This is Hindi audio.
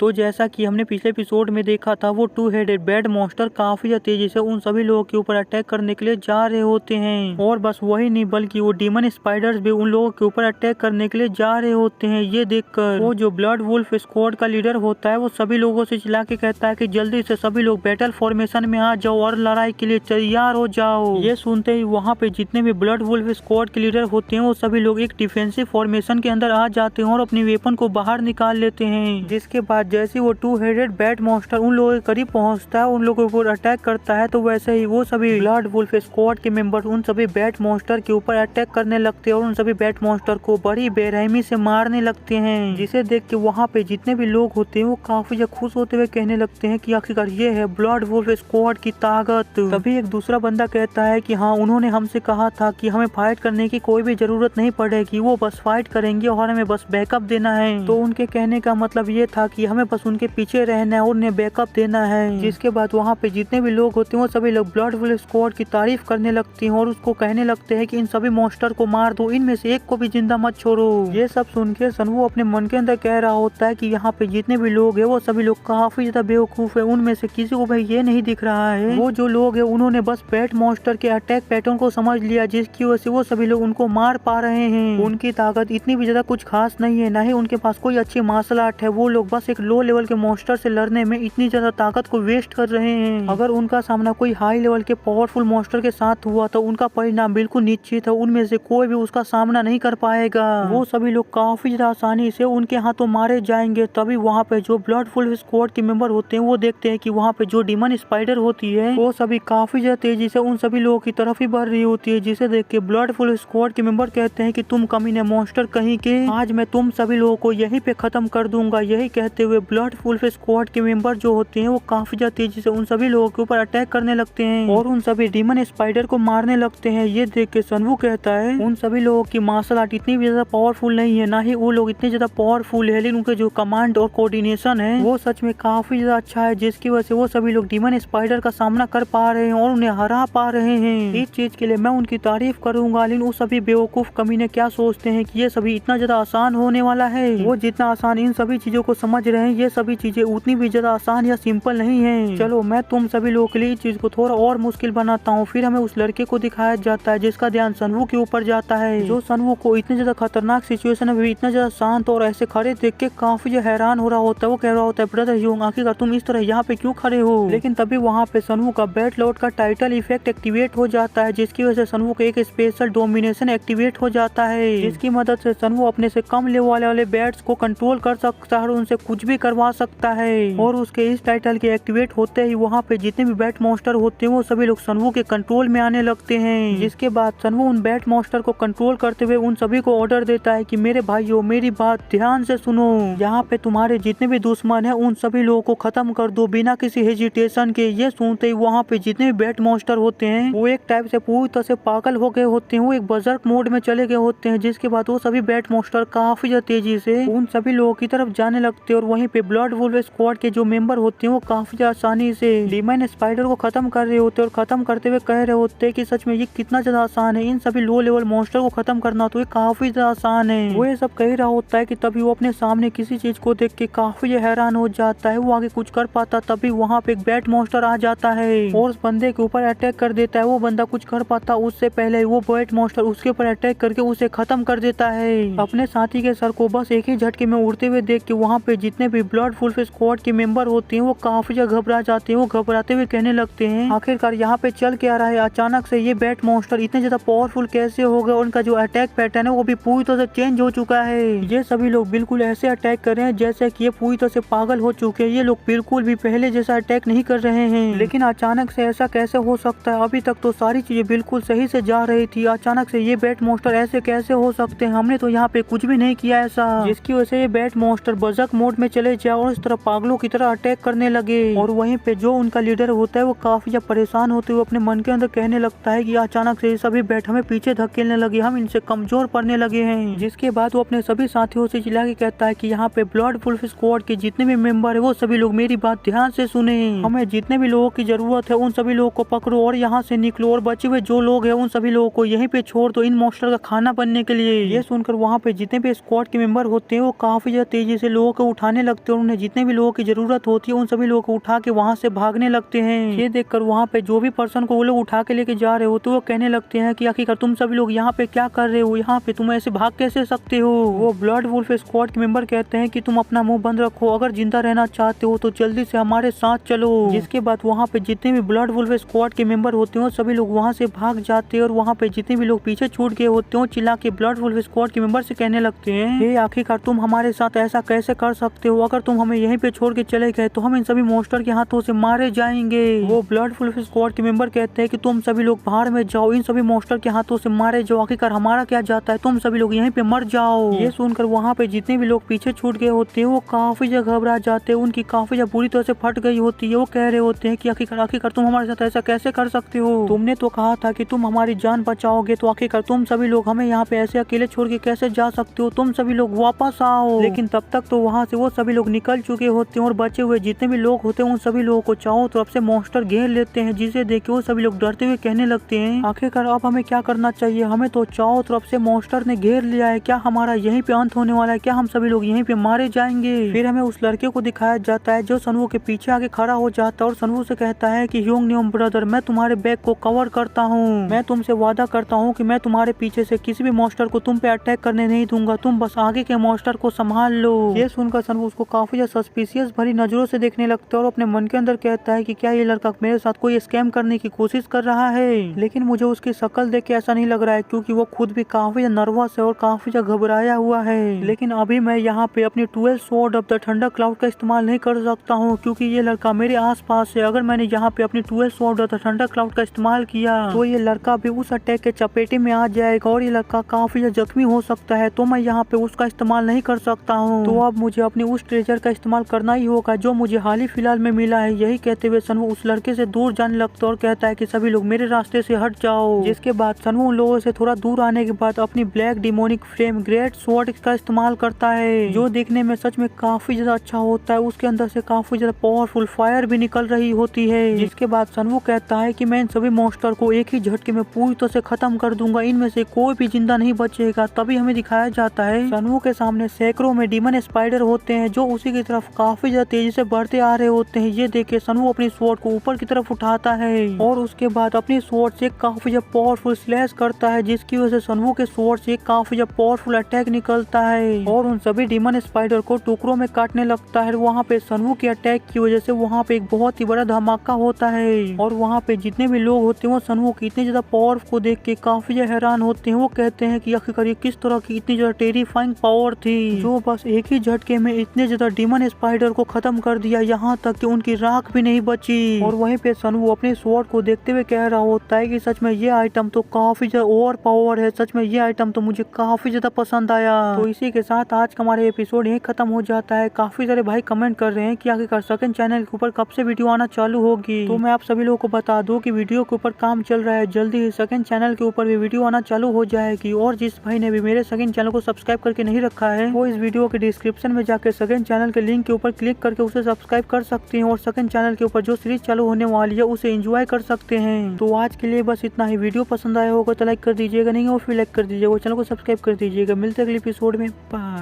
तो जैसा कि हमने पिछले एपिसोड में देखा था, वो टू हेडेड बैड मॉन्स्टर काफी ज्यादा तेजी से उन सभी लोगों के ऊपर अटैक करने के लिए जा रहे होते हैं। और बस वही नहीं बल्कि वो डीमन स्पाइडर्स भी उन लोगों के ऊपर अटैक करने के लिए जा रहे होते हैं। ये देखकर वो जो ब्लड वुल्फ स्क्वाड का लीडर होता है वो सभी लोगों से चिल्ला के कहता है कि जल्दी से सभी लोग बैटल फॉर्मेशन में आ जाओ और लड़ाई के लिए तैयार हो जाओ। ये सुनते ही वहाँ पे जितने भी ब्लड वुल्फ स्क्वाड के लीडर होते हैं वो सभी लोग एक डिफेंसिव फॉर्मेशन के अंदर आ जाते हैं और अपनी वेपन को बाहर निकाल लेते हैं। जिसके बाद जैसे वो टू हेडेड बैड मॉन्स्टर उन लोगों के करीब पहुंचता है, उन लोगों के ऊपर अटैक करता है, तो वैसे ही वो सभी ब्लड वुल्फ स्क्वाड के मेंबर उन सभी बैड मॉन्स्टर के ऊपर अटैक करने लगते हैं और उन सभी बैड मॉन्स्टर को बड़ी बेरहमी से मारने लगते हैं। जिसे देख के वहाँ पे जितने भी लोग होते हैं वो काफी ज्यादा खुश होते हुए कहने लगते हैं कि आखिरकार ये है ब्लड वुल्फ स्क्वाड की ताकत। तभी एक दूसरा बंदा कहता है कि हाँ, उन्होंने हमसे कहा था कि हमें फाइट करने की कोई भी जरूरत नहीं पड़ेगी, वो बस फाइट करेंगे और हमें बस बैकअप देना है। तो उनके कहने का मतलब ये था कि हमें बस उनके पीछे रहना है और उन्हें बैकअप देना है। जिसके बाद वहाँ पे जितने भी लोग होते हैं वो सभी लोग ब्लड वुल्फ स्क्वाड की तारीफ करने लगते हैं और उसको कहने लगते हैं कि इन सभी मॉन्स्टर को मार दो, इनमें से एक को भी जिंदा मत छोड़ो। ये सब सुन के सनवू अपने मन के अंदर कह रहा होता है कि यहाँ पे जितने भी लोग है वो सभी लोग काफी ज्यादा बेवकूफ है, उनमें से किसी को भाई ये नहीं दिख रहा है वो जो लोग है उन्होंने बस बैड मॉन्स्टर के अटैक पैटर्न को समझ लिया, जिसकी वजह से वो सभी लोग उनको मार पा रहे हैं। उनकी ताकत इतनी भी ज्यादा कुछ खास नहीं है, ना ही उनके पास कोई अच्छी मार्शल आर्ट है, वो लोग बस एक लो लेवल के मॉन्स्टर से लड़ने में इतनी ज्यादा ताकत को वेस्ट कर रहे हैं। अगर उनका सामना कोई हाई लेवल के पावरफुल मॉन्स्टर के साथ हुआ तो उनका परिणाम बिल्कुल निश्चित है, उनमें से कोई भी उसका सामना नहीं कर पाएगा। वो सभी लोग काफी ज्यादा आसानी से उनके हाथों मारे जाएंगे। तभी वहाँ पे जो ब्लड वुल्फ स्क्वाड के मेंबर होते हैं वो देखते हैं कि वहाँ पे जो डीमन स्पाइडर होती है वो सभी काफी ज्यादा तेजी से उन सभी लोगों की तरफ ही बढ़ रही होती है। जिसे देख के ब्लड वुल्फ स्क्वाड के मेंबर कहते हैं कि तुम कमीने मॉन्स्टर कहीं के, आज मैं तुम सभी लोगों को यहीं पे खत्म कर दूंगा। यही कहते हुए ब्लड वुल्फ स्क्वाड के मेंबर जो होते हैं वो काफी ज्यादा तेजी से उन सभी लोगों के ऊपर अटैक करने लगते हैं और उन सभी डीमन स्पाइडर को मारने लगते हैं। ये देख के सनवू कहता है उन सभी लोगों की मार्शल आर्ट इतनी ज्यादा पावरफुल नहीं है, ना ही वो लोग इतने ज्यादा पावरफुल है, लेकिन उनके जो कमांड और कोऑर्डिनेशन है वो सच में काफी ज्यादा अच्छा है, जिसकी वजह से वो सभी लोग डीमन स्पाइडर का सामना कर पा रहे हैं और उन्हें हरा पा रहे हैं। इस चीज के लिए मैं उनकी तारीफ करूंगा, लेकिन वो सभी बेवकूफ कमीने क्या सोचते हैं कि ये सभी इतना ज्यादा आसान होने वाला है। वो जितना आसान इन सभी चीजों को समझ रहे हैं, ये सभी चीजें उतनी भी ज्यादा आसान या सिंपल नहीं है। चलो मैं तुम सभी लोगों के लिए इस चीज को थोड़ा और मुश्किल बनाता हूँ। फिर हमें उस लड़के को दिखाया जाता है जिसका ध्यान सनवू के ऊपर जाता है, जो सनवू को इतनी ज्यादा खतरनाक सिचुएशन में भी इतना ज्यादा शांत और ऐसे खड़े देख के काफी हैरान हो रहा होता है। वो कह रहा होता है ब्रदर यूंग, आखिरकार तुम इस तरह यहाँ पे क्यों खड़े हो। लेकिन तभी वहाँ पे सनवू का बैट लॉर्ड का टाइटल इफेक्ट एक्टिवेट हो जाता है, जिसकी वजह से सनवू का एक स्पेशल डोमिनेशन एक्टिवेट हो जाता है, जिसकी मदद से सनवू अपने से कम लेवल वाले बैट्स को कंट्रोल कर सकता है और उनसे कुछ भी करवा सकता है। और उसके इस टाइटल के एक्टिवेट होते ही वहाँ पे जितने भी बैट मॉन्स्टर होते हैं वो सभी लोग सनवू के कंट्रोल में आने लगते हैं। जिसके बाद सनवू उन बैट मॉन्स्टर को कंट्रोल करते हुए उन सभी को ऑर्डर देता है कि मेरे भाइयों मेरी बात ध्यान से सुनो, यहाँ पे तुम्हारे जितने भी दुश्मन है उन सभी लोगों को खत्म कर दो बिना किसी हेजिटेशन के। ये सुनते ही वहाँ पे जितने भी बैट मॉन्स्टर होते हैं वो एक टाइप से पूरी तरह से पागल हो गए होते हैं, वो एक बर्जर्क मोड में चले गए होते हैं। जिसके बाद वो सभी बैट मॉन्स्टर काफी ज्यादा तेजी से उन सभी लोगों की तरफ जाने लगते हैं और वहीं पे ब्लड वुल्फ स्क्वाड के जो मेंबर होते हैं वो काफी ज्यादा आसानी से डीमन स्पाइडर को खत्म कर रहे होते हैं और खत्म करते हुए कह रहे होते हैं कि सच में ये कितना ज्यादा आसान है, इन सभी लो लेवल मॉन्स्टर को खत्म करना तो ये काफी ज्यादा आसान है। वो ये सब कह रहा होता है कि तभी वो अपने सामने किसी चीज को देख के काफी हैरान हो जाता है, वो आगे कुछ कर पाता। तभी वहाँ पे एक बैट मॉन्स्टर आ जाता है और उस बंदे के ऊपर अटैक कर देता है। वो बंदा कुछ कर पाता उससे पहले वो बैट मॉन्स्टर उसके ऊपर अटैक करके उसे खत्म कर देता है। अपने साथी के सर को बस एक ही झटके में उड़ते हुए देख के वहाँ पे जितने भी ब्लड वुल्फ स्क्वाड के मेंबर होते हैं वो काफी ज्यादा घबरा जाते हैं। वो घबराते हुए कहने लगते हैं आखिरकार यहाँ पे चल के आ रहा है, अचानक से ये बैट मॉन्स्टर इतने ज्यादा पावरफुल कैसे हो गए, उनका जो अटैक पैटर्न है वो भी पूरी तरह से चेंज हो चुका है। ये सभी लोग बिल्कुल ऐसे अटैक कर रहे हैं जैसे कि ये पूरी तरह से पागल हो चुके हैं, ये लोग बिल्कुल भी पहले जैसा अटैक नहीं कर रहे हैं। लेकिन अचानक से ऐसा कैसे हो सकता है, अभी तक तो सारी चीजें बिल्कुल सही से जा रही थी, अचानक से ये बैट मॉन्स्टर ऐसे कैसे हो सकते हैं, हमने तो यहाँ पे कुछ भी नहीं किया ऐसा। जिसकी वजह से ये बैट मॉन्स्टर बर्जर्क मोड में चले जाए और इस तरह पागलों की तरह अटैक करने लगे। और वहीं पे जो उनका लीडर होता है वो काफी ज्यादा परेशान होते हुए अपने मन के अंदर कहने लगता है कि अचानक से सभी बैट हमें पीछे धकेलने लगे, हम इनसे कमजोर पड़ने लगे हैं। जिसके बाद वो अपने सभी साथियों से चिल्ला के कहता है कि यहाँ पे ब्लड वुल्फ स्क्वाड के जितने भी मेंबर है वो सभी लोग मेरी बात ध्यान से सुने, हमें जितने भी लोगों की जरूरत है उन सभी लोगों को पकड़ो और यहाँ से निकलो और बचे हुए जो लोग हैं उन सभी लोगों को यहीं पे छोड़ दो इन मॉन्स्टर का खाना बनने के लिए। ये सुनकर वहाँ पे जितने भी स्क्वाड के मेंबर होते हैं वो काफी ज्यादा तेजी से लोगों को उठाने लगते हैं और उन्हें जितने भी लोगों की जरूरत होती है उन सभी लोगों को उठा के वहाँ से भागने लगते हैं। ये देखकर वहाँ पे जो भी पर्सन को वो लोग उठा के लेके जा रहे हो तो वो कहने लगते हैं कि आखिरकार तुम सभी लोग यहाँ पे क्या कर रहे हो, यहाँ पे तुम ऐसे भाग कैसे सकते हो। वो ब्लड वुल्फ स्क्वाड के मेंबर कहते हैं कि तुम अपना मुंह बंद रखो, अगर जिंदा रहना चाहते हो तो जल्दी से हमारे साथ चलो। जिसके बाद वहाँ पे जितने भी ब्लड वुल्फ स्क्वाड के मेंबर होते हैं सभी लोग वहाँ से भाग जाते हैं और वहाँ पे जितने भी लोग पीछे छूट गए होते हैं चिल्ला के ब्लड वुल्फ स्क्वाड के मेंबर से कहने लगते हैं, हे आखिरकार तुम हमारे साथ ऐसा कैसे कर सकते हो, अगर तुम हमें यहीं पे छोड़ के चले गए तो हम इन सभी मॉन्स्टर के हाथों से मारे जाएंगे। वो ब्लड वुल्फ स्क्वाड के मेंबर कहते हैं कि तुम सभी लोग बाहर में जाओ, इन सभी मॉन्स्टर के हाथों से मारे जाओ, आखिरकार हमारा क्या जाता है, तुम सभी लोग यहीं पे मर जाओ। ये सुनकर वहाँ पे जितने भी लोग पीछे छूट गए होते हैं वो काफी ज्यादा घबरा जाते हैं, उनकी काफी ज्यादा बुरी तरह से फट गई होती है। वो कह रहे होते हैं कि आखिरकार तुम हमारे साथ ऐसा कैसे कर सकते हो, तुमने तो कहा था कि तुम हमारी जान बचाओगे, तो आखिरकार तुम सभी लोग हमें यहाँ पे ऐसे अकेले छोड़ के कैसे जा सकते हो, तुम सभी लोग वापस आओ। लेकिन तब तक तो वहाँ से वो सभी लोग निकल चुके होते हैं और बचे हुए जितने भी लोग होते हैं उन सभी लोगों को चारों तरफ से मॉन्स्टर घेर लेते हैं, जिसे देख के वो सभी लोग डरते हुए कहने लगते हैं, आखिरकार अब हमें क्या करना चाहिए, हमें तो चारों तरफ से मॉन्स्टर ने घेर लिया है, क्या हमारा यहीं पे अंत होने वाला है, क्या हम सभी लोग यहीं पे मारे जाएंगे। फिर हमें उस लड़के को दिखाया जाता है जो सनवू के पीछे आके खड़ा हो जाता है और सनवू से कहता है कि ह्योंगनियोम ब्रदर, मैं तुम्हारे बैग को कवर करता हूँ, मैं तुमसे वादा करता हूँ कि मैं तुम्हारे पीछे से किसी भी मॉन्स्टर को तुम पे अटैक करने नहीं दूंगा, तुम बस आगे के मॉन्स्टर को संभाल लो। ये सुनकर सनवू उसको काफी ज्यादा सस्पिशियस भरी नजरों से देखने लगता है और अपने मन के अंदर कहता है कि क्या ये लड़का मेरे साथ कोई स्कैम करने की कोशिश कर रहा है। लेकिन मुझे उसकी शक्ल देख के ऐसा नहीं लग रहा है, क्योंकि वो खुद भी काफी नर्वस है और काफी ज्यादा घबराया हुआ है। लेकिन अभी मैं यहाँ पे अपनी 12 sword of the thunder cloud का इस्तेमाल नहीं कर सकता हूँ, क्योंकि ये लड़का मेरे आसपास है। अगर मैंने यहाँ पे अपनी 12 sword of the thunder cloud का इस्तेमाल किया तो ये लड़का भी उस अटैक के चपेटे में आ जाएगा और ये लड़का काफी ज्यादा जख्मी हो सकता है, तो मैं यहाँ पे उसका इस्तेमाल नहीं कर सकता हूँ। तो अब मुझे अपनी उस ट्रेजर का इस्तेमाल करना ही होगा जो मुझे हाल ही फिलहाल में मिला है। यही कहते हुए सनवू उस लड़के से दूर जाने लगता है और कहता है कि सभी लोग मेरे रास्ते से हट जाओ। जिसके बाद सनवू उन लोगों से थोड़ा दूर आने के बाद अपनी black demonic frame great sword का इस्तेमाल करता है, जो देखने में सच में काफी ज्यादा अच्छा होता है। उसके अंदर से काफी ज्यादा पावरफुल फायर भी निकल रही होती है। जिसके बाद सनवू कहता है कि मैं इन सभी मॉन्स्टर को एक ही झटके में पूरी तरह से खत्म कर दूंगा, इनमें से कोई भी जिंदा नहीं बचेगा। तभी हमें दिखाया जाता है सनवू के सामने सैकड़ों में डीमन स्पाइडर होते हैं जो उसी की तरफ काफी ज्यादा तेजी से बढ़ते आ रहे होते हैं। ये देख के सनवू अपनी स्वॉर्ड को ऊपर की तरफ उठाता है और उसके बाद अपनी स्वॉर्ड से काफी ज्यादा पावरफुल स्लैश करता है, जिसकी वजह से सनवू के स्वॉर्ड से काफी ज्यादा पावरफुल अटैक निकलता है और उन सभी डीमन स्पाइडर को टुकड़ों में काटने लगता है। वहाँ पे सनवू के अटैक की वजह से वहाँ पे एक बहुत ही बड़ा धमाका होता है और वहाँ पे जितने भी लोग होते हैं वो सनवू की इतनी ज्यादा पावर को देख के काफी ज्यादा हैरान होते हैं। वो कहते हैं कि आखिरकार ये किस तरह की इतनी ज्यादा टेरिफाइंग पावर थी जो बस एक ही झटके में इतने ज्यादा डीमन स्पाइडर को खत्म कर दिया, यहाँ तक कि उनकी राख भी नहीं बची। और वहीं पे सनवू अपने स्वॉर्ड को देखते हुए कह रहा होता है कि सच में ये आइटम तो काफी ज्यादा ओवर पावर है, सच में ये आइटम तो मुझे काफी ज्यादा पसंद आया। तो इसी के साथ आज का हमारा एपिसोड यही खत्म हो जाता है। काफी सारे भाई कमेंट कर रहे हैं कि आखिरकार सेकंड चैनल के ऊपर कब से वीडियो आना चालू होगी, तो मैं आप सभी लोगों को बता दूं कि वीडियो के ऊपर काम चल रहा है, जल्दी ही सेकंड चैनल के ऊपर भी वीडियो आना चालू हो जाएगी। और जिस भाई ने भी मेरे सेकंड चैनल को सब्सक्राइब करके नहीं रखा है वो इस वीडियो के डिस्क्रिप्शन में जाकर सेकंड चैनल के लिंक के ऊपर क्लिक करके उसे सब्सक्राइब कर सकते हैं और सेकंड चैनल के ऊपर जो सीरीज चालू होने वाली है उसे एंजॉय कर सकते हैं। तो आज के लिए बस इतना ही। वीडियो पसंद आया होगा तो लाइक कर दीजिएगा, नहीं और फिर लाइक कर दीजिएगा, चैनल को सब्सक्राइब कर दीजिएगा। मिलते अगले एपिसोड में, बाय।